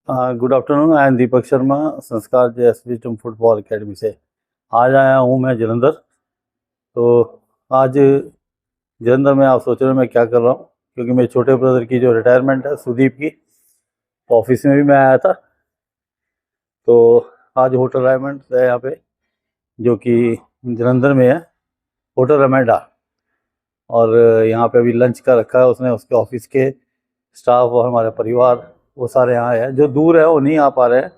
Good afternoon. I am Deepak Sharma, संस्कार JS wisdom football academy से। आज आया हूँ मैं जलंधर। तो आज जलंधर में आप सोच रहे हो मैं क्या कर रहा हूँ, क्योंकि मेरे छोटे ब्रदर की जो रिटायरमेंट है सुदीप की, ऑफिस में भी मैं आया था। तो आज होटल रायमंड है यहाँ पे, जो कि जलंधर में है, होटल रमेडा। और यहाँ पे अभी लंच का रखा है उसने, उसके ऑफिस के स्टाफ और हमारे परिवार वो सारे यहाँ हैं। जो दूर है वो नहीं आ पा रहे हैं,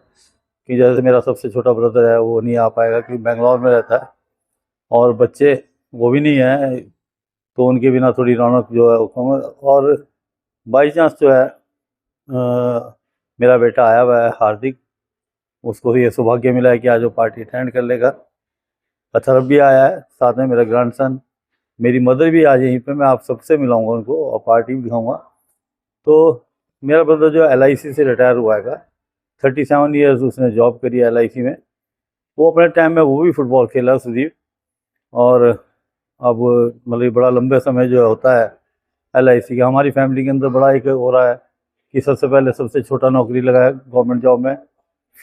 कि जैसे मेरा सबसे छोटा ब्रदर है वो नहीं आ पाएगा क्योंकि बेंगलोर में रहता है, और बच्चे वो भी नहीं है, तो उनके बिना थोड़ी रौनक जो है वो कम है। और बाई चांस जो है मेरा बेटा आया हुआ है हार्दिक, उसको ये सौभाग्य मिला है कि आज वो पार्टी अटेंड कर लेगा। अथर्व भी आया है, साथ में मेरा ग्रैंडसन, मेरी मदर भी आज यहीं पे, मैं आप सबसे मिलाऊंगा उनको और पार्टी भी दिखाऊंगा। तो मेरा ब्रदर जो LIC से रिटायर हुआ है, 37 ईयर्स उसने जॉब करी है LIC में। वो अपने टाइम में वो भी फुटबॉल खेला सुदीप। और अब मतलब बड़ा लंबे समय जो होता है LIC का, हमारी फैमिली के अंदर बड़ा एक हो रहा है कि सबसे पहले सबसे छोटा नौकरी लगा है गवर्नमेंट जॉब में,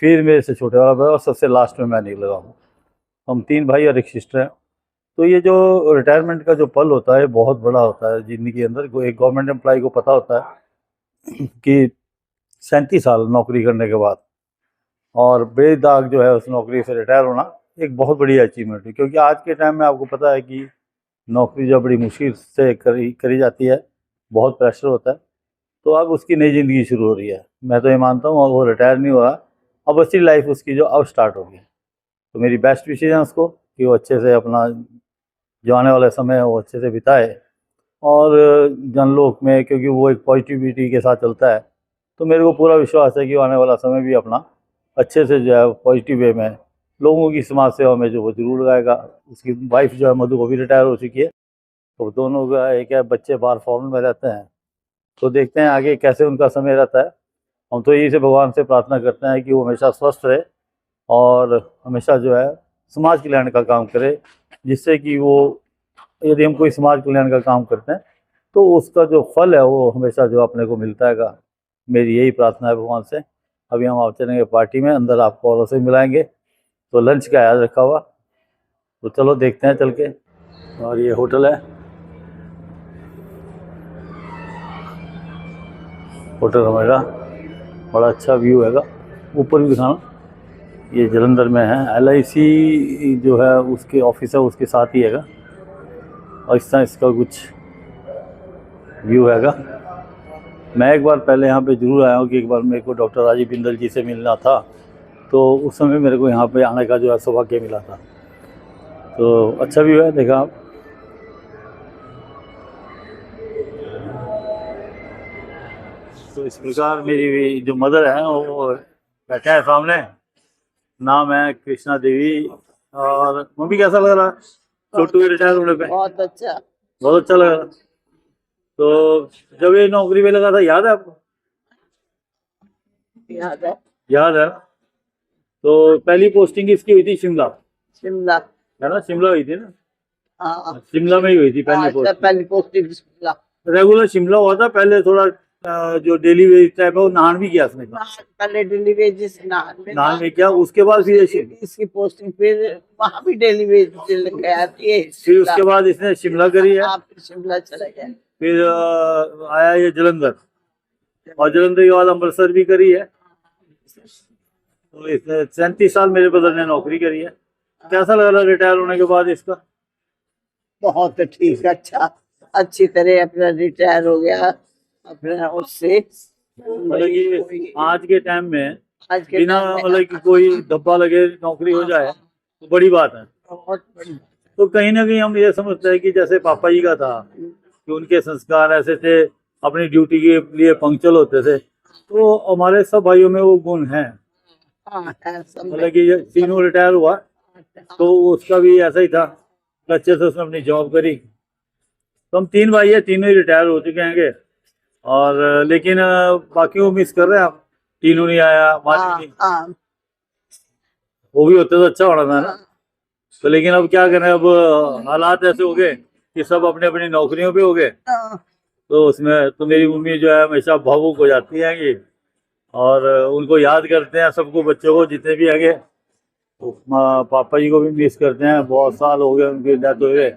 फिर मेरे से छोटे वाला ब्रदर, और सबसे लास्ट में मैं नहीं लगा हूँ। हम 3 भाई और एक सिस्टर हैं। तो ये जो रिटायरमेंट का जो पल होता है बहुत बड़ा होता है ज़िंदगी के अंदर। एक गवर्नमेंट एम्प्लॉय को पता होता है कि 37 साल नौकरी करने के बाद और बेदाग जो है उस नौकरी से रिटायर होना एक बहुत बड़ी अचीवमेंट है। क्योंकि आज के टाइम में आपको पता है कि नौकरी जो बड़ी मुश्किल से करी जाती है, बहुत प्रेशर होता है। तो अब उसकी नई ज़िंदगी शुरू हो रही है, मैं तो ये मानता हूँ। और वो रिटायर नहीं हुआ, अब अच्छी लाइफ उसकी जो अब स्टार्ट होगी। तो मेरी बेस्ट विशेज हैं उसको कि वो अच्छे से अपना जो आने वाला समय है वो अच्छे से बिताए, और जनलोक में, क्योंकि वो एक पॉजिटिविटी के साथ चलता है, तो मेरे को पूरा विश्वास है कि आने वाला समय भी अपना अच्छे से जो है पॉजिटिव वे में लोगों की समाज सेवा में जो वो जरूर लगाएगा। उसकी वाइफ जो है मधु, वो भी रिटायर हो चुकी है। तो दोनों का एक है, बच्चे बाहर फॉरेन में रहते हैं। तो देखते हैं आगे कैसे उनका समय रहता है। हम तो यही से भगवान से प्रार्थना करते हैं कि वो हमेशा स्वस्थ रहे और हमेशा जो है समाज कल्याण का काम करे, जिससे कि वो, यदि हम कोई समाज कल्याण का काम करते हैं तो उसका जो फल है वो हमेशा जो अपने को मिलता है। मेरी यही प्रार्थना है भगवान से। अभी हम आप चलेंगे पार्टी में, अंदर आपको और से मिलाएंगे। तो लंच का याद रखा हुआ, तो चलो देखते हैं चल के। और ये होटल है, होटल हमारा बड़ा अच्छा व्यू हैगा, ऊपर भी दिखाना। ये जलंधर में है, LIC जो है उसके ऑफिस है उसके साथ ही हैगा। और इस तरह इसका कुछ व्यू हैगा। मैं एक बार पहले यहाँ पे ज़रूर आया हूँ कि एक बार मेरे को डॉक्टर राजीव बिंदल जी से मिलना था, तो उस समय मेरे को यहाँ पे आने का जो है सौभाग्य मिला था। तो अच्छा व्यू है, देखा आप। तो इस प्रकार मेरी जो मदर है वो बैठे हैं सामने, नाम है कृष्णा देवी। और मम्मी कैसा लग रहा है छोटू रिटायर होने पे? बहुत अच्छा। बहुत अच्छा लग रहा। तो जब ये नौकरी पे लगा था, याद है आपको? याद है। याद है। तो पहली पोस्टिंग इसकी हुई थी शिमला, शिमला। है ना? शिमला हुई थी ना? हाँ। शिमला में ही हुई थी पहली अच्छा, पोस्टिंग। पहली पोस्टिंग शिमला। रेगुलर शिमला हुआ था पहले, थोड़ा जो डेली वेज टाइप है वो नाहन भी किया उसने। पहले डेली वेजेस नाहन में किया, उसके बाद फिर इसकी पोस्टिंग, फिर वहाँ भी डेली वेज गया थी। फिर उसके बाद इसने शिमला करी है। आप शिमला चले गए। फिर आया ये जलंधर, और जलंधर के बाद अमृतसर भी करी है। तो इसने 37 साल मेरे ब्रदर ने नौकरी करी है। कैसा लग रहा रिटायर होने के बाद इसका? बहुत ठीक, अच्छा, अच्छी तरह अपना रिटायर हो गया अपना उससे। मतलब कि आज के टाइम में आज के बिना मतलब कि कोई धब्बा लगे नौकरी हो जाए तो बड़ी बात है। बहुत बड़ी। तो कहीं ना कहीं हम ये समझते हैं कि जैसे पापा जी का था कि उनके संस्कार ऐसे थे, अपनी ड्यूटी के लिए पंक्चुअल होते थे, तो हमारे सब भाइयों में वो गुण हैं। मतलब कि तीनों रिटायर हुआ तो उसका भी ऐसा ही था, अच्छे से उसने अपनी जॉब करी। तो हम 3 भाई है, तीनों ही रिटायर हो चुके हैं। और लेकिन बाकी वो मिस कर रहे हैं आप। तीनों नहीं आया, मालिक नहीं, वो भी होते तो अच्छा होना था ना। तो लेकिन अब क्या करें, अब हालात ऐसे हो गए कि सब अपने अपनी नौकरियों पे हो गए। तो उसमें तो मेरी मम्मी जो है हमेशा भावुक हो जाती है कि और उनको याद करते हैं सबको, बच्चों को जितने भी आगे। पापा जी को भी मिस करते हैं, बहुत साल हो गए उनकी डेथ हुए।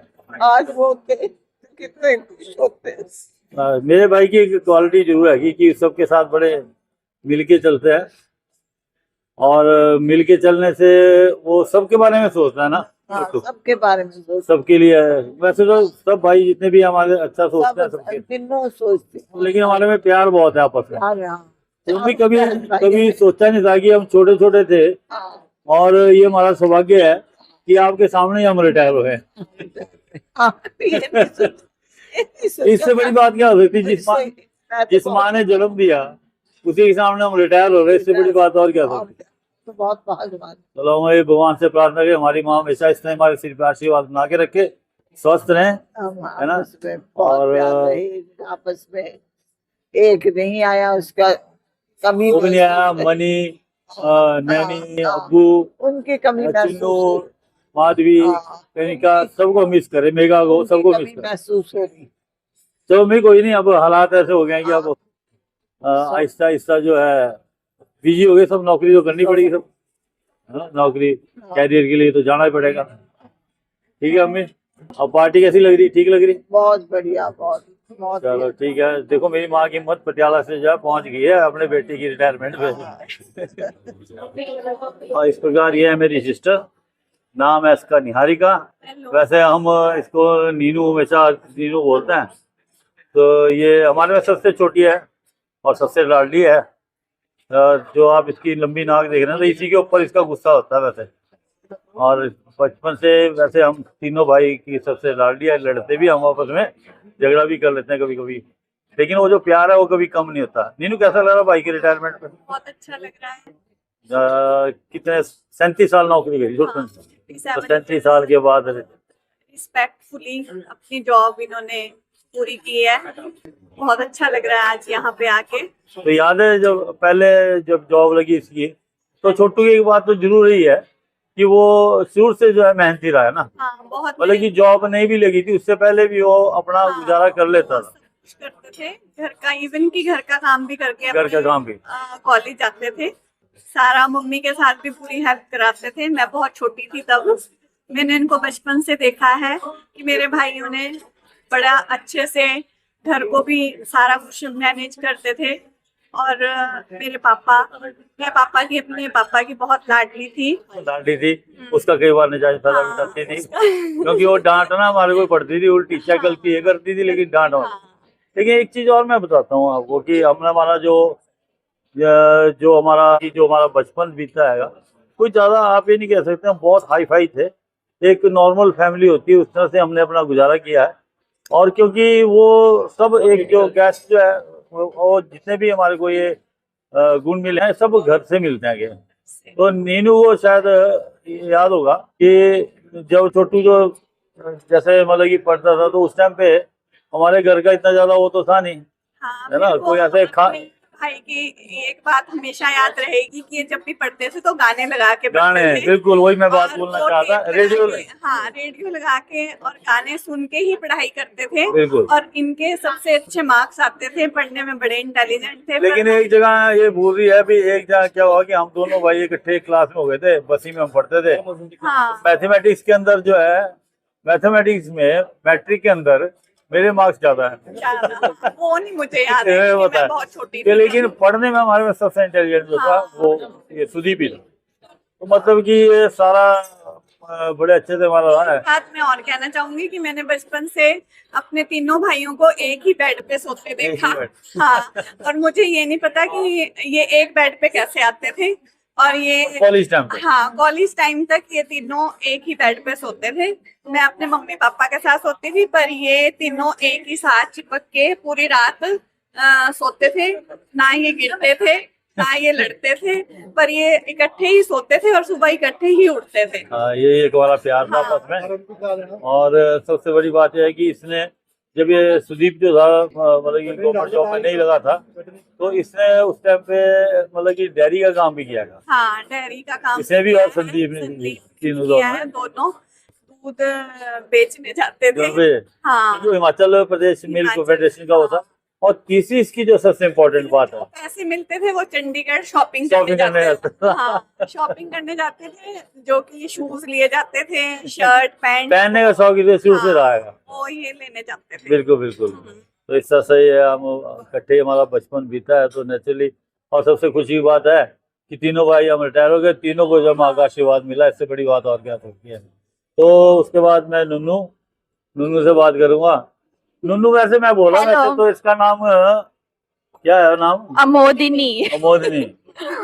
आज वो थे कितने खुश होते हैं। मेरे भाई की एक क्वालिटी जरूर है कि सबके साथ बड़े मिलके चलते हैं, और मिलके चलने से वो सबके बारे में सोचता है ना। हाँ, सबके बारे में सोचते सबके लिए। वैसे तो सब भाई जितने भी हमारे अच्छा सोचते हैं सबके, तीनों सोचते हैं। लेकिन हमारे में प्यार बहुत है आपस में। हाँ, हाँ। तो भी कभी सोचा नहीं था कि हम छोटे छोटे थे, हाँ, और ये हमारा सौभाग्य है कि आपके सामने ही हम रिटायर हुए हैं। हाँ, ये नहीं सोचा। इससे बड़ी बात क्या हो सकती? जिस माँ ने जन्म दिया उसी के सामने हम रिटायर हो रहे, इससे बड़ी बात और क्या हो सकती? तो बहुत भाग्यवान। चलो मैं भगवान से प्रार्थना करें हमारी माँ हमेशा इस तरह हमारे सिर पे आशीर्वाद बना के रखे, स्वस्थ रहें, है ना। और आपस में एक नहीं आया, उसका कमी वो भी नहीं आया। मनी, नैनी, अब्बू, उनकी कमी चिन्नू, माधवी, कनिका, सबको मिस करे, मेगा को सबको मिस करे। महसूस होगी। चलो मैं कोई नहीं, अब हालात ऐसे हो गए हैं कि अब आहिस्ता आहिस्ता जो है बिजी हो गए सब, नौकरी तो करनी पड़ेगी सब, है ना। नौकरी कैरियर के लिए तो जाना ही पड़ेगा। ठीक है अम्मी, अब पार्टी कैसी लग रही? ठीक लग रही? बहुत बढ़िया, बहुत बहुत। चलो ठीक है। देखो मेरी माँ की हिम्मत पटियाला से जो है पहुंच गई है अपने बेटे की रिटायरमेंट पे। और इस प्रकार ये है मेरी सिस्टर, नाम है इसका निहारिका। वैसे हम इसको नीनू, हमेशा नीनू बोलते हैं। तो ये हमारे में सबसे छोटी है और सबसे लाडली है। जो आप इसकी लंबी नाक देख रहे हैं तो इसी के ऊपर इसका गुस्सा होता है वैसे। और बचपन से वैसे हम तीनों भाई की सबसे लाडली है, लड़ते भी हम आपस में, झगड़ा भी कर लेते हैं कभी कभी, लेकिन वो जो प्यार है वो कभी कम नहीं होता। नीनू कैसा लग रहा भाई की रिटायरमेंट पे? बहुत अच्छा लग रहा है। कितने 37 साल नौकरी करी? हाँ, तो 37 साल के बाद रिस्पेक्टफुली अपनी जॉब इन्होंने पूरी की है। बहुत अच्छा लग रहा है आज यहाँ पे आके। तो याद है जब पहले जब जॉब लगी इसकी, तो छोटू की एक बात तो जरूर रही है कि वो शुरू से जो है मेहनती रहा है ना। हाँ, बहुत। मतलब कि जॉब नहीं भी लगी थी उससे पहले भी वो अपना गुजारा कर लेता था। करते थे घर का, इवन की घर का काम भी करके, घर का काम भी, कॉलेज जाते थे सारा, मम्मी के साथ भी पूरी हेल्प कराते थे। मैं बहुत छोटी थी तब, मैंने इनको बचपन से देखा है कि मेरे भाइयों ने बड़ा अच्छे से घर को भी सारा कुछ मैनेज करते थे। और मेरे पापा, मैं पापा की, अपने पापा की बहुत लाडली थी। उसका कई बार नजायज फायदा उठाती थी, क्योंकि वो डांटना हमारे को पड़ती थी, उल्टी शक्ल की ये करती थी, लेकिन डांट। लेकिन एक चीज और मैं बताता हूँ आपको कि हमने हमारा जो हमारा बचपन बीता है, कुछ ज्यादा आप ये नहीं कह सकते हम बहुत हाई फाई थे। एक नॉर्मल फैमिली होती है उस तरह से हमने अपना गुजारा किया है। और क्योंकि वो सब एक जो गेस्ट जो है वो जितने भी हमारे को ये गुण मिले हैं सब घर से मिलते हैं। तो नीनू को शायद याद होगा कि जब छोटू जो जैसे मतलब कि पढ़ता था तो उस टाइम पे हमारे घर का इतना ज्यादा वो तो था नहीं, है ना। कोई ऐसे भाई की एक बात हमेशा याद रहेगी कि जब भी पढ़ते थे तो गाने लगा के गाने, बिल्कुल वही मैं बात बोलना चाहता, रेडियो, हाँ रेडियो लगा के और गाने सुन के ही पढ़ाई करते थे। बिल्कुल। और इनके सबसे अच्छे मार्क्स आते थे, पढ़ने में बड़े इंटेलिजेंट थे। लेकिन एक जगह ये भूल रही है भी, एक जगह क्या हुआ कि हम दोनों भाई इकट्ठे क्लास में हो गए थे, बसी में हम पढ़ते थे। मैथमेटिक्स के अंदर जो है, मैथमेटिक्स में मैट्रिक के अंदर मेरे मार्क्स ज्यादा है। वो नहीं मुझे याद है, मैं बहुत छोटी थी। लेकिन पढ़ने में हमारे में सबसे इंटेलिजेंट जो था वो ये सुदीप ही था। तो मतलब कि ये सारा बड़े अच्छे से हमारा रहा है। बात मैं और कहना चाहूंगी कि मैंने बचपन से अपने तीनों भाइयों को एक ही बेड पे सोते देखा। हाँ, और मुझे ये नहीं पता कि ये एक बेड पे कैसे आते थे। और ये कॉलेज टाइम, हाँ कॉलेज टाइम तक ये तीनों एक ही बेड पे सोते थे। मैं अपने मम्मी पापा के साथ सोती थी, पर ये तीनों एक ही साथ चिपक के पूरी रात सोते थे। ना ये गिरते थे ना ये लड़ते थे, पर ये इकट्ठे ही सोते थे और सुबह इकट्ठे ही उठते थे। ये एक हमारा प्यार था आपस में। और सबसे बड़ी बात यह है कि इसने जब ये सुदीप जो था मतलब कि गवर्नमेंट जॉब में नहीं लगा था, तो इसने उस टाइम पे मतलब कि डेयरी का काम भी किया था। हाँ, डेयरी का काम इसने भी और संदीप ने किया है। दोनों दूध बेचने जाते थे। हाँ, जो हिमाचल प्रदेश मिल्क फेडरेशन का होता, और तीसरी इसकी जो सबसे इम्पोर्टेंट बात है, पैसे मिलते थे वो चंडीगढ़ शॉपिंग शॉपिंग करने जाते जाते हाँ शॉपिंग करने जाते थे, जो कि शूज लिए जाते थे, शर्ट पैंट, पहनने का शौक इधर शुरू से रहा है। वो ये लेने जाते थे। बिल्कुल बिल्कुल। तो इस तरह से ये हम इकट्ठे हमारा बचपन बीता है, तो नेचुरली। और सबसे खुशी की बात है कि तीनों भाई हम रिटायर हो गए, तीनों को जब माँ का आशीर्वाद मिला, इससे बड़ी बात और क्या सकती है। तो उसके बाद मैं नुन्नू से बात करूंगा। नुन्नू, वैसे मैं बोला Hello. वैसे तो इसका नाम क्या है? नाम अमोदिनी। मोदिनी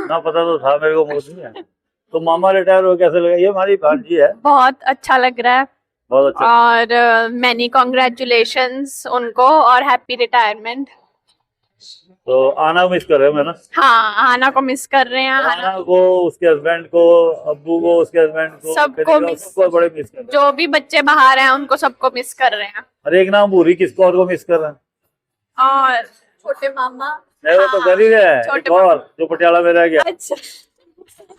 ना पता तो था मेरे को, मोदिनी है। तो मामा रिटायर हो, कैसे लगा? ये हमारी भांजी है। बहुत अच्छा लग रहा है बहुत अच्छा। और मैनी कॉन्ग्रेचुलेशंस उनको और हैप्पी रिटायरमेंट। तो आना मिस कर रहे हो मैं ना? हाँ, आना को मिस कर रहे हैं। आना को, उसके हस्बैंड को, अब्बू को, उसके हस्बैंड को, सबको मिस, सबको बड़े मिस कर रहे हैं। जो भी बच्चे बाहर हैं उनको सबको मिस कर रहे हैं। और एक नाम भूरी, किसको और को मिस कर रहे हैं? और छोटे मामा, नहीं, वो तो कर ही रहे हैं। छोटे एक और जो पटियाला में रह गया, अच्छा,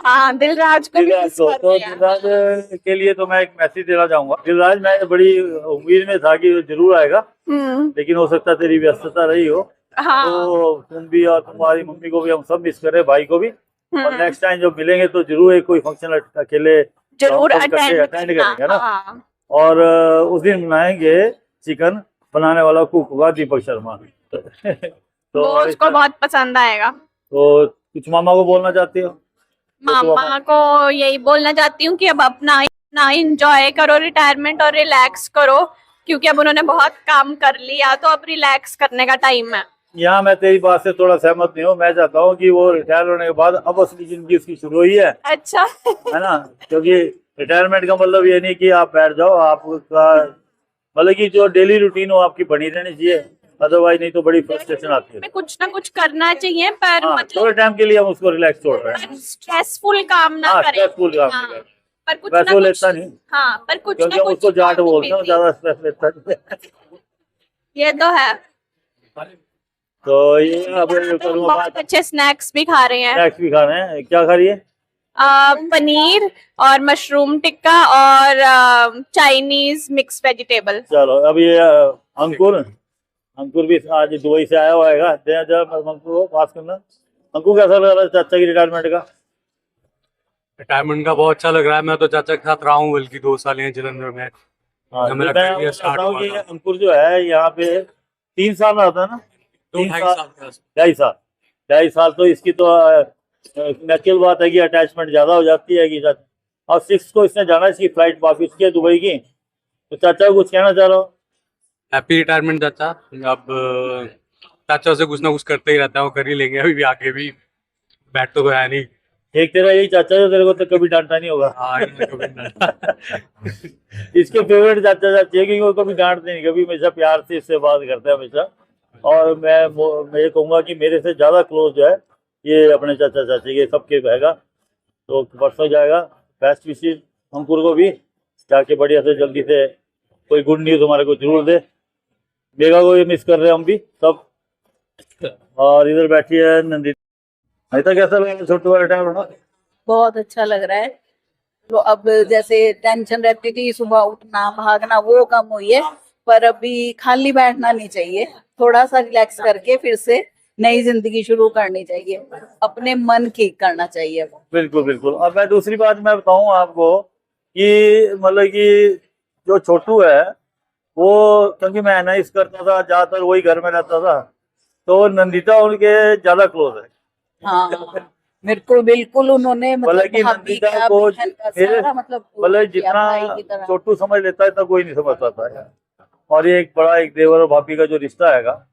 हाँ, दिलराज को भी दिलराज मिस को। कर तो रहे हैं। दिलराज के लिए तो मैं एक मैसेज देना चाहूंगा। दिलराज, मैं बड़ी उम्मीद में था कि वो जरूर आएगा, लेकिन हो सकता है तेरी व्यस्तता रही हो। हाँ। तो तुम भी और तुम्हारी मम्मी को भी हम सब मिस करें, भाई को भी। और नेक्स्ट टाइम जब मिलेंगे तो जरूर एक कोई फंक्शन अकेले जरूर अटेंड करेंगे ना। हाँ। और उस दिन बनाएंगे चिकन, बनाने वाला कुक होगा दीपक शर्मा। तो वो उसको बहुत पसंद आएगा। तो कुछ मामा को बोलना चाहती हो? मामा को यही बोलना चाहती हूँ कि अब अपना एंजॉय करो रिटायरमेंट और रिलैक्स करो, क्योंकि अब उन्होंने बहुत काम कर लिया, तो अब रिलैक्स करने का टाइम है। यहाँ मैं तेरी बात से थोड़ा सहमत नहीं हूँ। मैं चाहता हूँ कि वो रिटायर होने के बाद अब असली जिंदगी उसकी शुरू हुई है अच्छा। है ना? क्योंकि रिटायरमेंट का मतलब ये नहीं कि आप बैठ जाओ, आपका मतलब कि जो डेली रूटीन हो आपकी बनी रहनी चाहिए, अदरवाइज नहीं तो बड़ी फ्रस्ट्रेशन आती है। कुछ ना कुछ करना चाहिए, पर हाँ, मतलब थोड़े टाइम के लिए हम उसको रिलैक्स छोड़ रहे हैं। स्ट्रेसफुल काम ना करें। स्ट्रेसफुल काम हाँ, नहीं करें। पर कुछ वैसे ना वो कुछ, लेता नहीं, हाँ, पर कुछ क्योंकि ना हम कुछ उसको जाट काम बोलते हैं, busy। ज्यादा स्ट्रेस लेता नहीं। ये तो है। तो ये अब करूँगा, बहुत अच्छे स्नैक्स भी खा रहे हैं। स्नैक्स भी खा रहे हैं। क्या खा रही है? पनीर और मशरूम टिक्का और चाइनीज मिक्स वेजिटेबल। चलो, अब ये अंकुर भी आज दुबई से आया हुआ है। अंकुर को पास करना। अंकुर, कैसा लग रहा है चाचा की रिटायरमेंट का? रिटायरमेंट का बहुत अच्छा लग रहा है। मैं तो चाचा के साथ रहा हूँ बल्कि 2 साल यहाँ जलंधर में। हाँ, जब मेरा मैं career start बताऊं हुआ कि था। अंकुर जो है यहाँ पे 3 साल रहा था ना? 2 ढाई साल के आसपास। 2.5 साल। तो इसकी तो नेचुरल बात है कि अटैचमेंट ज्यादा हो जाती है कि और 6 को इसने जाना, इसकी फ्लाइट वापस की है दुबई की। तो चाचा को कुछ कहना चाह रहा हो? हैप्पी रिटायरमेंट चाचा। अब चाचा से कुछ ना कुछ करते ही रहता है, वो कर ही लेंगे। अभी भी आगे भी बैठ तो है नहीं। एक तेरा यही चाचा जो तेरे को तो कभी डांटा नहीं होगा। हाँ, इन्होंने कभी नहीं। इसके फेवरेट चाचा चाची है, क्योंकि वो कभी डांटते नहीं, कभी हमेशा प्यार से इससे बात करते हैं हमेशा। और मैं ये कहूँगा कि मेरे से ज़्यादा क्लोज जो है ये अपने चाचा चाची के सबके रहेगा। तो परसों जाएगा। बेस्ट विशेष अंकुर को भी, जाके बढ़िया से जल्दी से कोई गुड न्यूज़ हमारे को जरूर दे। बेगा को ये मिस कर रहे हैं हम भी सब। और इधर बैठी है नंदी। अनिता, कैसा लगा छोटू का रिटायर होना? बहुत अच्छा लग रहा है। तो अब जैसे टेंशन रहती थी सुबह उठना भागना, वो कम हुई है। पर अभी खाली बैठना नहीं चाहिए, थोड़ा सा रिलैक्स करके फिर से नई जिंदगी शुरू करनी चाहिए, अपने मन ठीक करना चाहिए। बिल्कुल बिल्कुल। और मैं दूसरी बात मैं बताऊं आपको कि मतलब कि जो छोटू है वो, क्योंकि मैं एनालाइज करता था, ज्यादातर वही घर में रहता था, तो नंदिता उनके ज्यादा क्लोज है। हाँ, मेरे को बिल्कुल उन्होंने मतलब कि भाभी नंदिता का, को बहन का मेरे सारा मतलब मतलब किया, भाई की जितना तरह। छोटू समझ लेता है इतना कोई नहीं समझ पाता है। और ये एक बड़ा एक देवर और भाभी का जो रिश्ता हैगा,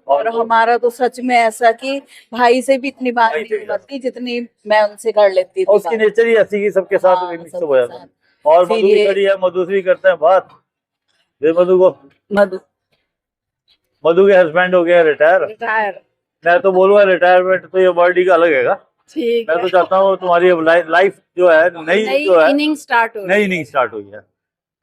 और हमारा तो सच में ऐसा कि भाई से भी इतनी बात नहीं हो पाती जितनी मैं उनसे कर लेती और थी उसकी बात। नेचर ही ऐसी कि सबके साथ हाँ, मिक्स सबके हो जाता है। साथ। और फिर मधु भी ये- खड़ी है, मधु से भी करते हैं बात। फिर मधु को, मधु मधु के हस्बैंड हो गया रिटायर। मैं तो बोलूंगा रिटायरमेंट तो ये वर्ड ही का अलग है। ठीक मैं तो चाहता हूँ तुम्हारी अब लाइफ जो है नई जो है इनिंग स्टार्ट हो नई इनिंग स्टार्ट हुई है।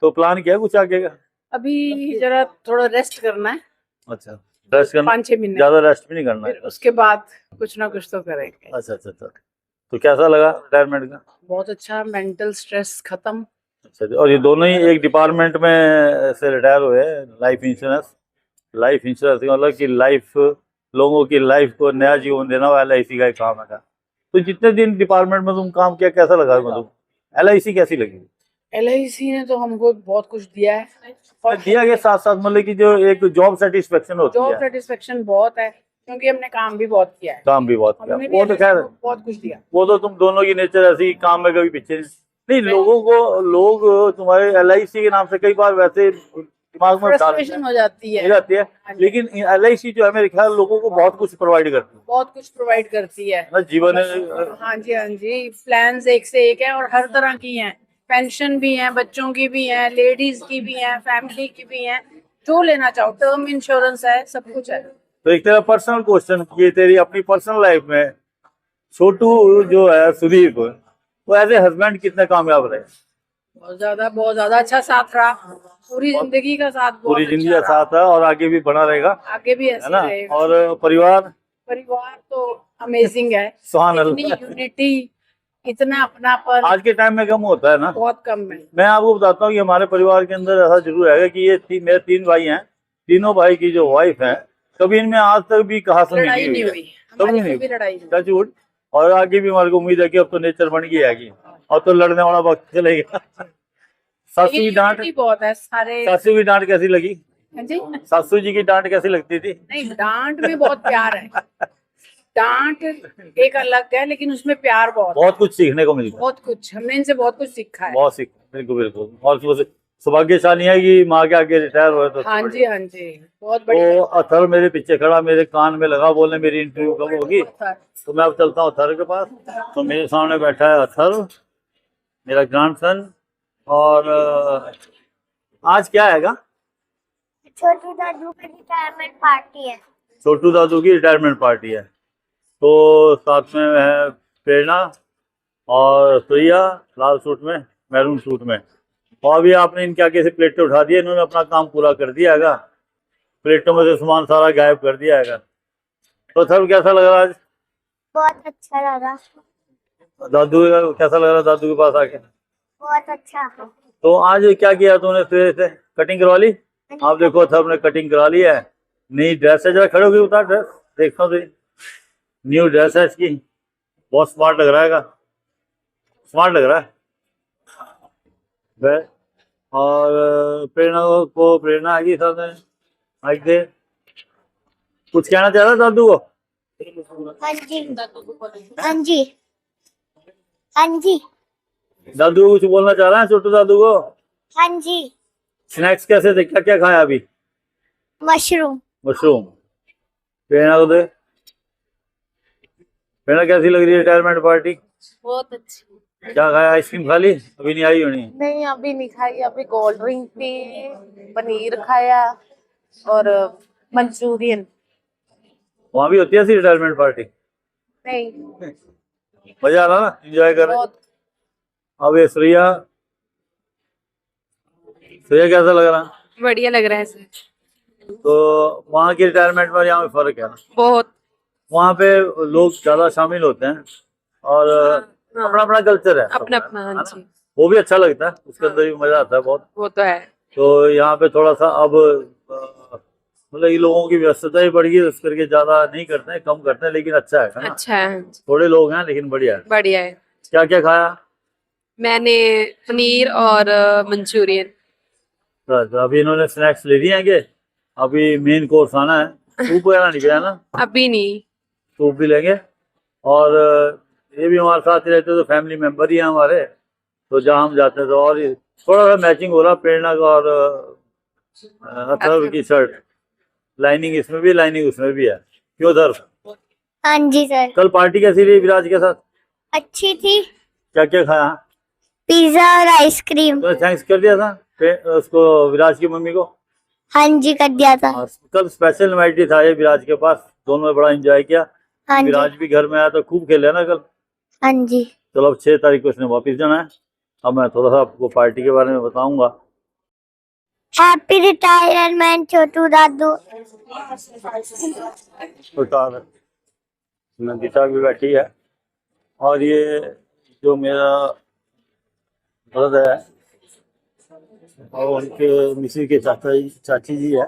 तो प्लान क्या है कुछ आगे का? अभी जरा थोड़ा रेस्ट करना है, अच्छा, रेस्ट करना, 5-6 महीने, ज्यादा रेस्ट भी नहीं करना फिर है। उसके बाद कुछ ना कुछ तो करेंगे। अच्छा अच्छा अच्छा। तो कैसा लगा रिटायरमेंट का? बहुत अच्छा, मेंटल स्ट्रेस खत्म। अच्छा, और ये दोनों ही एक डिपार्टमेंट में से रिटायर हुए, लाइफ इंश्योरेंस लाइफ इंश्योरेंस मतलब कि लाइफ, लोगों की लाइफ को नया जीवन देना वो LIC का ही काम है। तो जितने दिन डिपार्टमेंट में तुम काम किया, कैसा लगा तुम? LIC कैसी लगी? LIC ने तो हमको बहुत कुछ दिया है और दिया के साथ साथ मतलब कि जो एक जॉब सेटिस्फेक्शन होती जॉब है, सेटिस्फेक्शन बहुत है क्योंकि हमने काम भी बहुत किया है। काम भी बहुत किया, हमने भी वो तो खैर, बहुत कुछ दिया। वो तो तुम दोनों की नेचर ऐसी, काम में कभी पीछे नहीं। लोग तुम्हारे LIC के नाम से कई बार वैसे दिमाग में फ्रस्ट्रेशन हो जाती हो है, जाती है, लेकिन LIC जो है मेरे ख्याल लोगों को बहुत कुछ प्रोवाइड करती है बहुत कुछ प्रोवाइड करती है ना, जीवन हाँ जी, हाँ जी। प्लान्स एक से एक है और हर तरह की हैं, पेंशन भी है, बच्चों की भी है, लेडीज की भी है, फैमिली की भी है, जो लेना चाहो, टर्म इंश्योरेंस है, सब कुछ है। तो एक तरह पर्सनल क्वेश्चन, ये तेरी अपनी पर्सनल लाइफ में छोटू जो है सुदीप, वो एज ए हस्बैंड कितने कामयाब रहे? बहुत ज्यादा अच्छा साथ रहा, पूरी जिंदगी का साथ, पूरी जिंदगी का साथ है और आगे भी बना रहेगा, आगे भी है ऐसे ना? रहेगा। और परिवार तो अमेजिंग है, सुभान इतनी अल्लाह। यूनिटी, इतना अपनापन आज के टाइम में कम होता है ना, बहुत कम है। मैं आपको बताता हूँ कि हमारे परिवार के अंदर ऐसा जरूर है कि ये मेरे 3 भाई हैं, तीनों भाई की जो वाइफ है, कभी इनमें आज तक भी कहा सुनी लड़ाई नहीं हुई, हमारी नहीं कभी लड़ाई नहीं। Touch wood. और आगे भी हमारे को उम्मीद है कि अब तो नेचर बन गई है, अब तो लड़ने वाला वक्त चलेगा। सासू की लेकिन डांट, unity बहुत है सारे। सासू की डांट कैसी लगी? हाँ जी, सासू जी की डांट कैसी लगती थी? नहीं, डांट में बहुत प्यार है, डांट एक अलग है लेकिन उसमें प्यार बहुत है। बहुत कुछ सीखने को मिलता है, बहुत कुछ हमने इनसे बहुत कुछ सीखा है। बहुत सीख, बिल्कुल बिल्कुल। और सौभाग्यशाली है कि माँ के आगे रिटायर हुए तो हाँ जी, हाँ जी, बहुत तो बढ़िया। अथर मेरे पीछे खड़ा, मेरे कान में लगा, बोलने मेरी इंटरव्यू कब होगी। तो मैं अब चलता हूँ अथर के पास। तो मेरे सामने बैठा है अथर, मेरा ग्रैंडसन। और आज क्या आएगा? छोटू दादू की रिटायरमेंट पार्टी है। छोटू दादू की रिटायरमेंट पार्टी है। तो साथ में है प्रेरणा और सुइया, लाल सूट में, मैरून सूट में। और अभी आपने इनके आगे से प्लेटें उठा दी, इन्होंने अपना काम पूरा कर दिया हैगा, प्लेटों में से सामान सारा गायब कर दिया हैगा। तो सर कैसा लग रहा आज? बहुत अच्छा लगा। दादू कैसा लग रहा दादू के पास आके? बहुत अच्छा। तो आज क्या किया तूने? सवेरे से कटिंग करवा ली? आप देखो सर ने कटिंग करा ली है, नई ड्रेस है, जरा खड़े होकर उतार ड्रेस देखता हूँ। न्यू ड्रेस है इसकी, बहुत स्मार्ट लग रहा है, स्मार्ट लग रहा है। और प्रेरणा आ गई साथ में, आज दे कुछ कहना चाह रहा दादू को? हाँ जी, हाँ जी, हाँ जी, दादू कुछ बोलना चाह रहा है छोटू दादू को? हाँ जी। स्नैक्स कैसे थे, क्या क्या खाया अभी? मशरूम। मशरूम। प्रेरणा को दे। प्रेरणा कैसी लग रही है रिटायरमेंट पार्टी? बहुत अच्छी। क्या खाया? आइसक्रीम खा ली? अभी नहीं आई होनी। नहीं, अभी नहीं खाई, अभी कोल्ड ड्रिंक पी, पनीर खाया और मंचूरियन। वहाँ भी होती है ऐसी रिटायरमेंट पार्टी? नहीं, मजा आ रहा ना, एंजॉय कर रहे? बहुत। अब ये श्रेया कैसा लग रहा? बढ़िया लग रहा है सर। तो वहाँ की रिटायरमेंट में यहाँ में फर्क है ना, बहुत। वहाँ पे लोग ज्यादा शामिल होते हैं और अपना अपना कल्चर है, अपना अपना, हाँ जी, वो भी अच्छा लगता है, उसके अंदर भी मजा आता है बहुत। वो तो है। तो यहाँ पे थोड़ा सा अब मतलब ये लोगों की व्यस्तता ही बढ़ गई, इस करके ज्यादा नहीं करते हैं, कम करते हैं, लेकिन अच्छा है ना? अच्छा है, हाँ जी, थोड़े लोग हैं लेकिन बढ़िया है। बढ़िया है। क्या क्या खाया? मैंने पनीर और मंचूरियन। तो अभी इन्होंने स्नैक्स ले लिए हैं कि अभी मेन कोर्स आना है? सूप वगैरह नहीं पिया ना? अभी नहीं। सूप भी लेंगे। और ये भी हमारे साथ ही रहते हैं, तो फैमिली मेंबर ही हैं हमारे, तो जहाँ हम जाते हैं तो और थोड़ा सा मैचिंग हो रहा प्रेरणा का और अथर्व की शर्ट, लाइनिंग इसमें भी, लाइनिंग उसमें भी है। क्यों अथर्व? हाँ जी सर। कल पार्टी कैसी रही विराज के साथ? अच्छी थी। क्या क्या खाया? पिज्जा और आइसक्रीम। तो थैंक्स कर दिया था उसको, विराज की मम्मी को? हाँ जी, कर दिया था। कल स्पेशल इनवाइटी था ये विराज के पास, दोनों ने बड़ा एंजॉय किया। हाँ जी, विराज भी घर में आया तो खूब खेले ना कल। हाँ जी। चलो अब 6 तारीख को इसने वापस जाना है। अब मैं थोड़ा सा आपको पार्टी के बारे में बताऊंगा। हैप्पी रिटायरमेंट छोटू दादू। नंदिता भी बैठी है और ये जो मेरा ब्रदर है और उनके मिसेज के चाची जी है,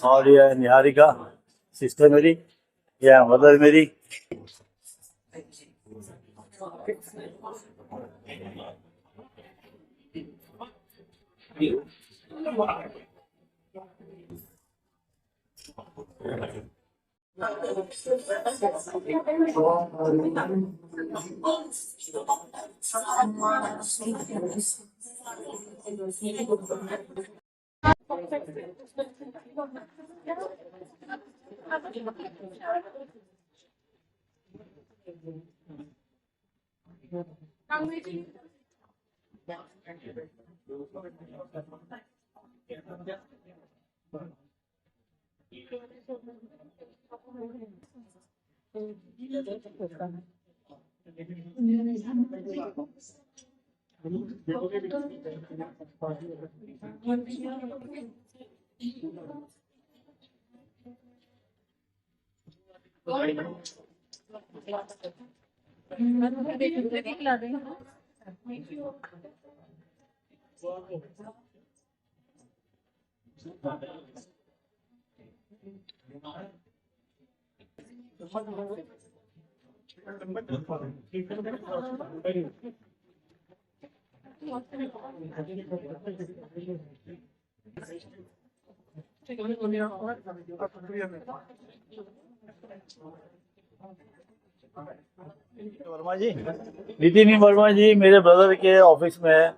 और ये है निहारिका, सिस्टर मेरी, ये है मदर मेरी। वर्मा जी, नितिन वर्मा जी मेरे ब्रदर के ऑफिस में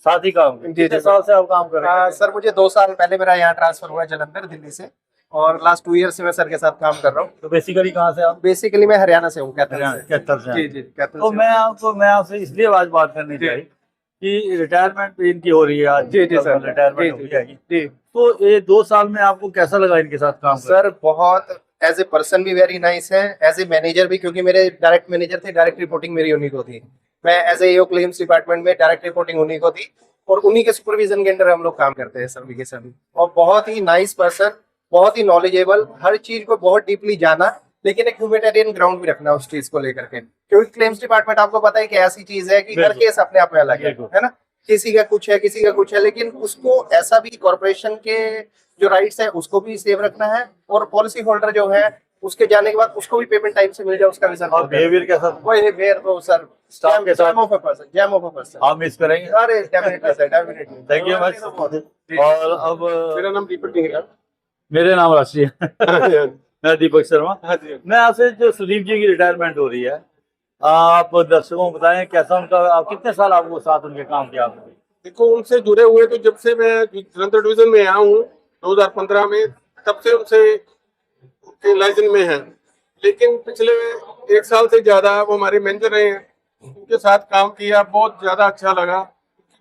साथ ही काम जी, कितने जी। साल से आप काम कर रहे हैं? सर मुझे 2 साल पहले मेरा यहाँ ट्रांसफर हुआ है जलंधर दिल्ली से, और लास्ट 2 ईयर से मैं सर के साथ काम कर रहा हूँ। तो बेसिकली कहाँ से आप? बेसिकली मैं हरियाणा से हूँ, कैथल से। कैथल से। जी जी, कैथल तो से। मैं आपसे इसलिए आज बात करनी जी। चाहिए कि रिटायरमेंट भी इनकी हो रही है आज। जी जी सर, रिटायरमेंट हो जी जाएगी। जी। तो ये 2 साल में आपको कैसा लगा इनके साथ काम कर? सर बहुत एज ए पर्सन भी वेरी नाइस है, एज ए मैनेजर भी, क्योंकि मेरे डायरेक्ट मैनेजर थे, डायरेक्ट रिपोर्टिंग मेरी उन्हीं को थी। मैं एज ए क्लेम्स डिपार्टमेंट में डायरेक्ट रिपोर्टिंग उन्हीं को थी, और उन्हीं के सुपरविजन के अंडर हम लोग काम करते हैं सभी के सभी। और बहुत ही नाइस पर्सन, बहुत ही नॉलेजेबल, हर चीज को बहुत डीपली जाना, लेकिन एक ह्यूमैनिटेरियन ग्राउंड भी रखना उस चीज को लेकर के, क्योंकि क्लेम्स डिपार्टमेंट आपको पता है कि ऐसी चीज है कि हर केस अपने आप में अलग है ना, किसी का कुछ है किसी का कुछ है, लेकिन उसको ऐसा भी कॉर्पोरेशन के जो राइट्स है उसको भी सेव रखना है, और पॉलिसी होल्डर जो है उसके जाने के बाद उसको भी पेमेंट टाइम से मिल जाए, उसका भी सर। और बिहेवियर कैसा? वो बिहेवियर तो सर स्टाफ के साथ जैम ऑफ अ पर्सन। आप मिस करेंगे? अरे definitely sir, definitely. Thank you much. और अब मेरा नाम दीपक टिंगरा। मेरे नाम राशि है। मैं दीपक शर्मा। हाँ जी। मैं आपसे जो सुदीप जी की रिटायरमेंट हो रही है, आप दर्शकों को बताएं कैसा उनका, आप कितने साल आपको साथ उनके काम किया आपने? देखो, उनसे जुड़े हुए तो जब से मैं जलंधर डिवीजन में आया हूँ 2015 में, तब से उनसे लाइजन में है, लेकिन पिछले 1 साल से ज्यादा वो हमारे मैनेजर रहे हैं। उनके साथ काम किया, बहुत ज्यादा अच्छा लगा।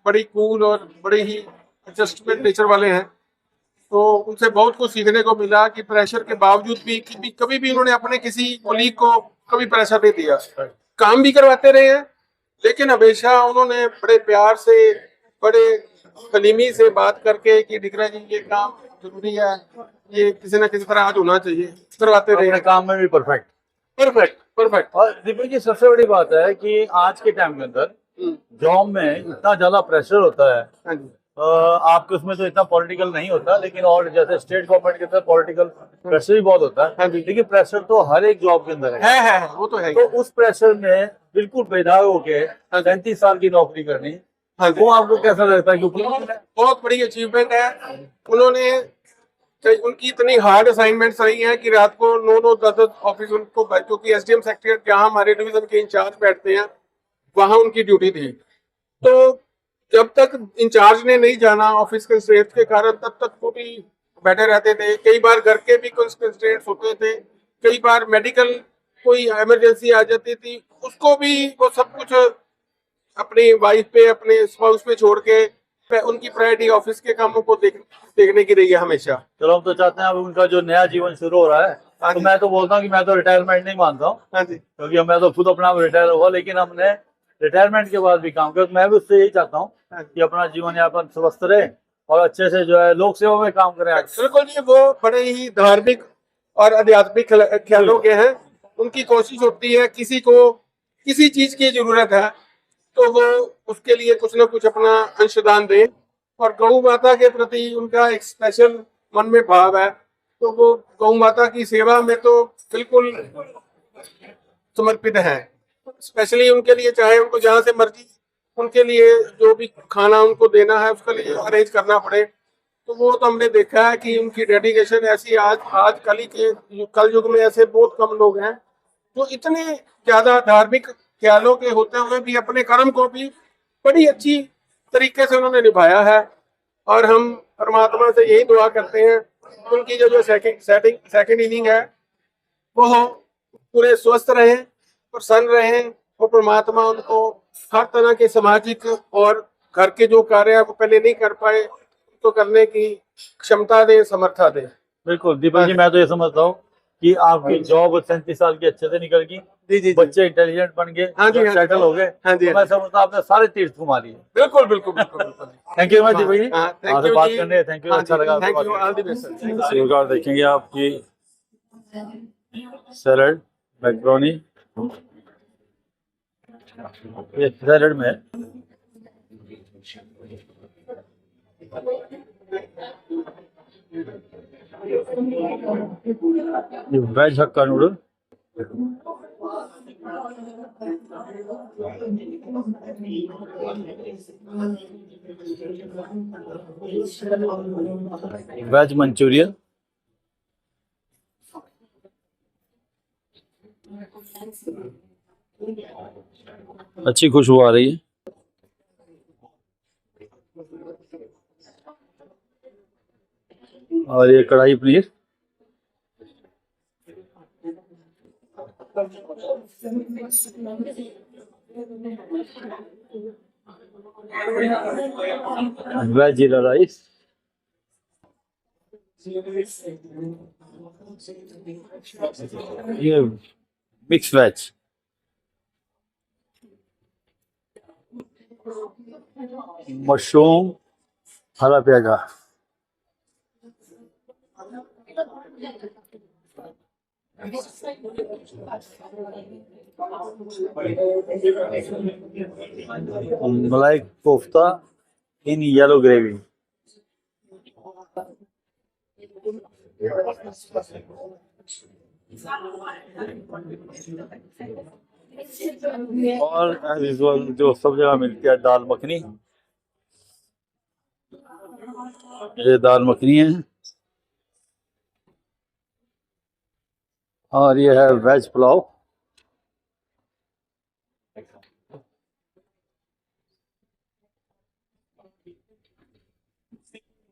बड़ी कूल और बड़े ही एडजस्टमेंट नेचर वाले हैं, तो उनसे बहुत कुछ सीखने को मिला कि प्रेशर के बावजूद भी कभी भी उन्होंने अपने किसी कोलीग को कभी प्रेशर नहीं दिया। काम भी करवाते रहे हैं, लेकिन हमेशा उन्होंने बड़े प्यार से, बड़े कलीमी से बात करके कि डिकरा जी ये काम जरूरी है, ये किसी न किसी तरह आज होना चाहिए, करवाते रहे। अपने काम में भी परफेक्ट। परफेक्ट। और दीपक जी सबसे बड़ी बात है कि आज के टाइम के अंदर जॉब में इतना ज्यादा प्रेशर होता है। हाँ जी। आपके उसमें तो इतना पॉलिटिकल नहीं होता, लेकिन और जैसे स्टेट गवर्नमेंट के अंदर पॉलिटिकल प्रेशर भी बहुत होता है। हाँ जी। लेकिन प्रेशर तो हर एक जॉब के अंदर है, वो तो है ही। तो उस प्रेशर में बिल्कुल बेदाग होके 35 साल की नौकरी करनी, हाँ जी। वो आपको कैसा लगता है? क्योंकि बहुत बड़ी अचीवमेंट है। उन्होंने उनकी इतनी हार्ड असाइनमेंट्स रही हैं कि रात को 9-9 10 ऑफिस उनको, क्योंकि एसडीएम सेक्रेटरी जहाँ हमारे डिवीजन के इंचार्ज बैठते हैं वहाँ उनकी ड्यूटी थी, तो जब तक इंचार्ज ने नहीं जाना ऑफिस कंस्ट्रेंट्स के कारण, तब तक वो भी बैठे रहते थे। कई बार घर के भी कंस्ट्रेंट्स होते थे, कई बार मेडिकल कोई इमरजेंसी आ जाती थी, उसको भी वो सब कुछ अपनी वाइफ पे, अपने स्पाउस पे छोड़ के उनकी प्रायोरिटी ऑफिस के कामों को देखने की रही है हमेशा। चलो, हम तो चाहते हैं अब उनका जो नया जीवन शुरू हो रहा है, तो मैं तो बोलता हूँ कि मैं तो रिटायरमेंट नहीं मानता हूँ। हाँ जी। क्योंकि मैं तो खुद अपना रिटायर हुआ, लेकिन हमने रिटायरमेंट के बाद भी काम किया। मैं भी उससे यही चाहता हूँ कि अपना जीवन यापन स्वस्थ रहे और अच्छे से जो है लोक सेवा में काम करें। बिल्कुल जी, वो बड़े ही धार्मिक और आध्यात्मिक ख्यालों के हैं। उनकी कोशिश होती है किसी को किसी चीज की जरूरत है तो वो उसके लिए कुछ ना कुछ अपना अंशदान दें, और गौ माता के प्रति उनका एक स्पेशल मन में भाव है। तो वो गौ माता की सेवा में तो बिल्कुल समर्पित हैं। स्पेशली उनके लिए, चाहे उनको जहाँ से मर्जी उनके लिए जो भी खाना उनको देना है उसके लिए अरेंज करना पड़े, तो वो तो हमने देखा है कि उनकी डेडिकेशन ऐसी आज कल युग में ऐसे बहुत कम लोग हैं जो इतने ज्यादा धार्मिक ख्यालों के होते हुए भी अपने कर्म को भी बड़ी अच्छी तरीके से उन्होंने निभाया है। और हम परमात्मा से यही दुआ करते हैं उनकी जो सेकंड इनिंग है वो पूरे स्वस्थ रहें, प्रसन्न रहें, और परमात्मा उनको हर तरह के सामाजिक और घर के जो कार्य वो पहले नहीं कर पाए तो करने की क्षमता दे, समर्था दे। बिल्कुल दीपक जी, मैं तो ये समझता हूँ कि आपकी जॉब 37 साल की अच्छे से निकल गई, जी बच्चे इंटेलिजेंट बन गए, हाँ जी, सेटल हो गए। हाँ जी, तो मैं समझता हूँ आपने सारे तीर्थ घुमा लिए। बिल्कुल बिल्कुल बिल्कुल। Thank you Deepak ji, thank आपसे यू बात जी, करने, थैंक यू, अच्छा लगा। Thank you, all the best sir. स्वीकार देखेंगे आपकी सैलड मैक्रोनी, ये सैलड में ये veg hakka noodle, veg manchurian, अच्छी खुशबू आ रही है। और ये कढ़ाई पनीर, वेज जीरा राइस, ये मिक्स वेज, मशरूम, हरा प्याजा, malai kofta in yellow gravy. और as usual जो सब जगह मिलती है दाल मखनी, ये दाल मखनी है। और ये है वेज पुलाव,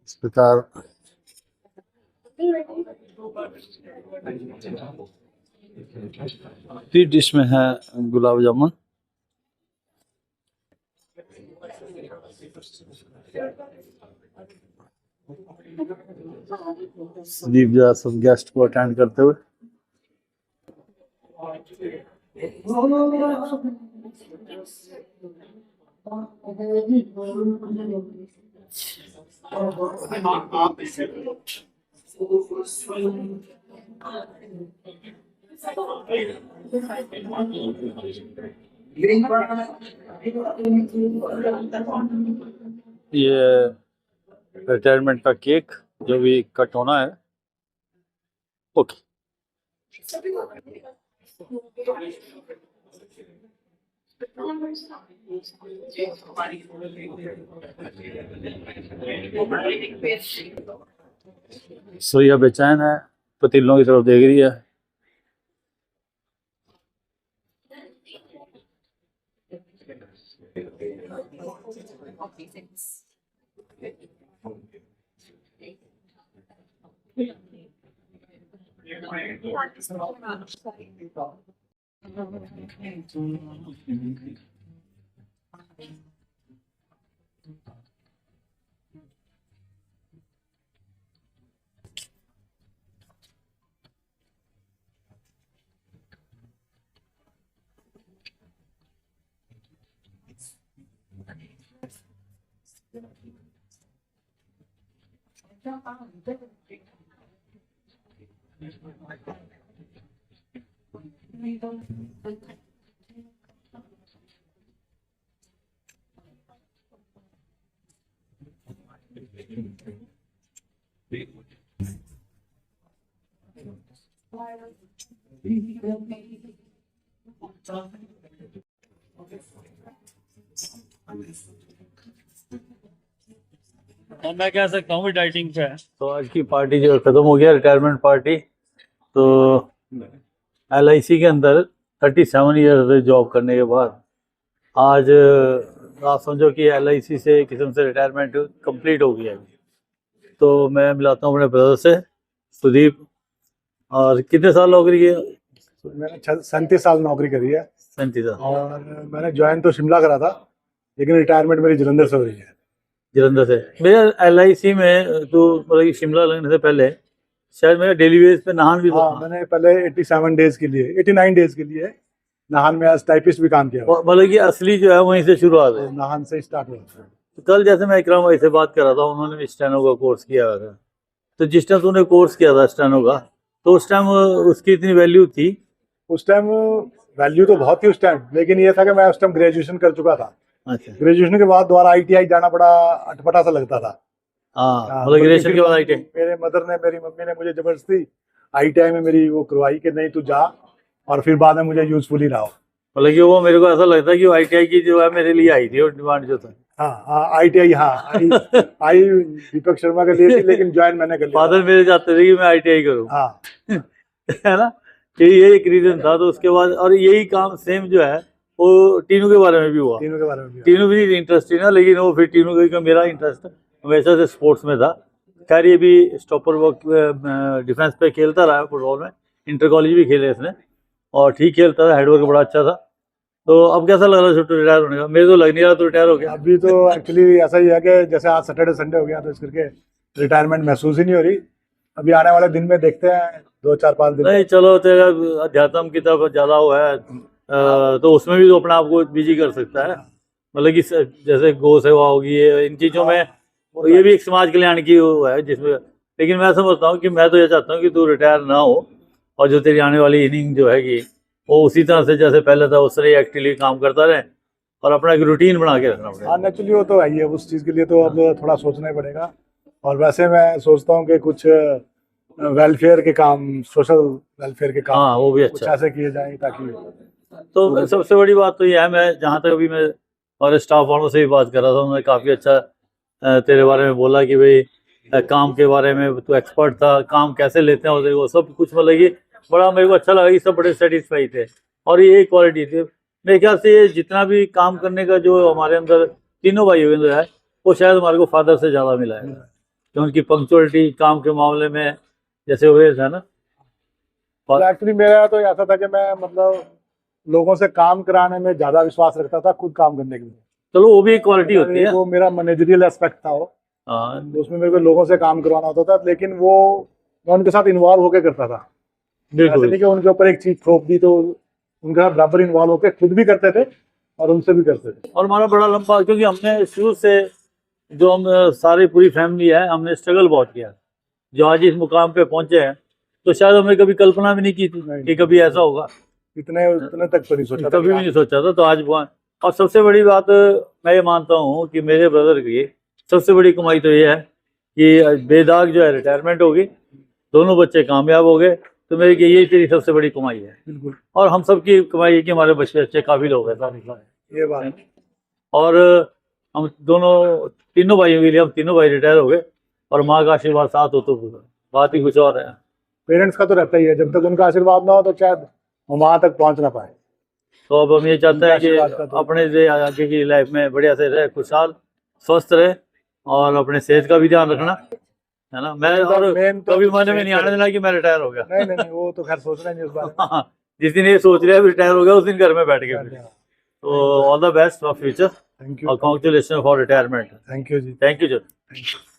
इस प्रकार फिर डिश में है गुलाब जामुन, संदीप जी सब गेस्ट को अटेंड करते हुए। ये रिटायरमेंट का केक जो भी कट होना है। ओके, सोया बेचैन है, पतीलों की तरफ देख रही है। और मैं कह सकता हूँ डाइटिंग पे है। तो आज की पार्टी जो खत्म हो गया, रिटायरमेंट पार्टी। तो LIC के अंदर 37 ईयर से जॉब करने के बाद आज आप समझो कि LIC से एक किस्म से रिटायरमेंट कंप्लीट हो गया है। तो मैं मिलाता हूँ अपने ब्रदर से, सुदीप। और कितने साल नौकरी की? मैंने 37 साल नौकरी करी है। 37 साल। और मैंने ज्वाइन तो शिमला करा था, लेकिन रिटायरमेंट मेरी जलंधर से हो रही है। जलंधर से। मेरा LIC में तो मतलब कि शिमला लगने से पहले शायद मेरा डेली बेस पे नाहन भी हाँ, मैंने पहले 87 डेज के लिए 89 डेज के लिए नाहन में एज टाइपिस्ट भी काम किया। मतलब कि असली जो है वहीं से शुरुआत है, नाहन से स्टार्ट हुआ। तो कल जैसे मैं इकराम भाई से बात कर रहा था, उन्होंने भी स्टेनो का कोर्स किया हुआ था। तो जिस टाइम तूने कोर्स किया था स्टेनो का, तो उस टाइम उसकी इतनी वैल्यू थी? उस टाइम वैल्यू तो बहुत थी उस टाइम, लेकिन ये था कि मैं उस टाइम ग्रेजुएशन कर चुका था। अच्छा। ग्रेजुएशन के बाद दोबारा ITI जाना बड़ा अटपटा सा लगता था। हाँ, मतलब ग्रेजुएशन के बाद ITI। मेरे मदर ने, मेरी मम्मी ने मुझे जबरदस्ती ITI में मेरी वो करवाई कि नहीं तू जा, और फिर बाद में मुझे यूजफुल ही रहा। मतलब कि वो मेरे को ऐसा लगता है कि वो ITI की जो है मेरे लिए आई थी, और डिमांड जो था। हाँ, ITI आई दीपक शर्मा के लिए थी, लेकिन ज्वाइन मैंने कर लिया। फादर मेरे चाहते थे कि मैं ITI करूँ। हाँ है ना, ये एक रीजन था। तो उसके बाद और यही काम सेम जो है वो टीनू के बारे में भी हुआ। तीनों के बारे में भी। टीनू भी इंटरेस्टेड है, लेकिन वो फिर टीनू का मेरा इंटरेस्ट हमेशा से स्पोर्ट्स में था। खैर ये भी स्टॉपर वर्क डिफेंस पे खेलता रहा है, फुटबॉल में इंटर कॉलेज भी खेले इसने, और ठीक खेलता था, हेडवर्क बड़ा अच्छा था। तो अब कैसा लग रहा है छोटू रिटायर होने का? मेरे तो लग नहीं रहा तो रिटायर हो गया। अभी तो एक्चुअली ऐसा ही है कि जैसे आज सैटरडे संडे हो गया, तो इस करके रिटायरमेंट महसूस ही नहीं हो रही। अभी आने वाले दिन में देखते हैं, 2-4-5 दिन। नहीं चलो, तेरा अध्यात्म की तरफ ज़्यादा वो है, तो उसमें भी तो अपने आप को बिजी कर सकता है। मतलब कि जैसे गौ सेवा होगी, इन चीज़ों में ये भी एक समाज कल्याण की वो है जिसमें। लेकिन मैं समझता हूँ कि मैं तो ये चाहता हूँ कि तू रिटायर ना हो, और जो तेरी आने वाली इनिंग जो है कि वो उसी तरह से जैसे पहले था उस तरह एक्टिवली काम करता रहे, और अपना एक रूटीन बना के रखना पड़ेगा। हाँ, नेचुरली वो तो है ही है। उस चीज़ के लिए तो अब थोड़ा सोचना ही पड़ेगा। और वैसे मैं सोचता हूँ कि कुछ वेलफेयर के काम, सोशल वेलफेयर के काम, हाँ वो भी कुछ अच्छा। ऐसे किए जाएं ताकि। तो सबसे बड़ी बात तो ये है, मैं जहाँ तक अभी मैं और स्टाफ वालों से भी बात कर रहा था, उन्होंने काफ़ी अच्छा तेरे बारे में बोला कि भाई काम के बारे में तो एक्सपर्ट था, काम कैसे लेते हैं उसे, वो सब कुछ मतलब कि बड़ा मेरे को अच्छा लगा कि सब बड़े सेटिस्फाई थे। और ये क्वालिटी थी मेरे ख्याल से, ये जितना भी काम करने का जो हमारे अंदर तीनों भाइयों के अंदर है, वो शायद हमारे को फादर से ज़्यादा मिला है। कि उनकी पंक्चुअलिटी काम के मामले में जैसे हुए था ना। एक्चुअली मेरा तो ऐसा था कि मैं मतलब लोगों से काम कराने में ज़्यादा विश्वास रखता था, खुद काम करने के लिए। चलो वो भी एक क्वालिटी होती है। वो मेरा मैनेजरियल एस्पेक्ट था वो। हाँ, उसमें मेरे को लोगों से काम करवाना होता था, लेकिन वो मैं उनके साथ इन्वॉल्व होकर करता था। ऐसे नहीं कि उनके ऊपर एक चीज थोप दी तो उनके साथ बराबर इन्वॉल्व होकर खुद भी करते थे और उनसे भी करते थे। और हमारा बड़ा लंबा, क्योंकि हमने शुरू से जो हम सारी पूरी फैमिली है, हमने स्ट्रगल बहुत किया। जो आज इस मुकाम पे पहुंचे हैं, तो शायद हमने कभी कल्पना भी नहीं की थी कि कभी ऐसा होगा। इतने तक तो नहीं सोचा था, कभी भी नहीं सोचा था। तो आज और सबसे बड़ी बात मैं ये मानता हूँ कि मेरे ब्रदर की सबसे बड़ी कमाई तो ये है कि बेदाग जो है रिटायरमेंट होगी, दोनों बच्चे कामयाब हो गए, तो मेरे की यही तेरी सबसे बड़ी कमाई है। बिल्कुल। और हम सब की कमाई है कि हमारे बच्चे अच्छे काबिल हो गए, ये बात है। और हम दोनों तीनों भाइयों के लिए, हम तीनों भाई रिटायर हो गए, और माँ का आशीर्वाद साथ हो तो बात ही कुछ और है। पेरेंट्स का तो रहता ही है, जब तक उनका आशीर्वाद ना हो तो शायद वो वहाँ तक पहुँच ना पाए। तो अब हम ये चाहते हैं कि अपने से आगे की लाइफ में बढ़िया से रहे, खुशहाल स्वस्थ रहे, और अपने सेहत का भी ध्यान रखना है ना। मैं और कभी मन में नहीं आने देना कि मैं रिटायर हो गया। नहीं, वो तो खैर सोच रहे हैं इस बार। जिस दिन ये सोच रहे हैं रिटायर हो गया, उस दिन घर में बैठ गए। तो all the best for future, thank you और congratulation for retirement. Thank you जी। Thank you sir.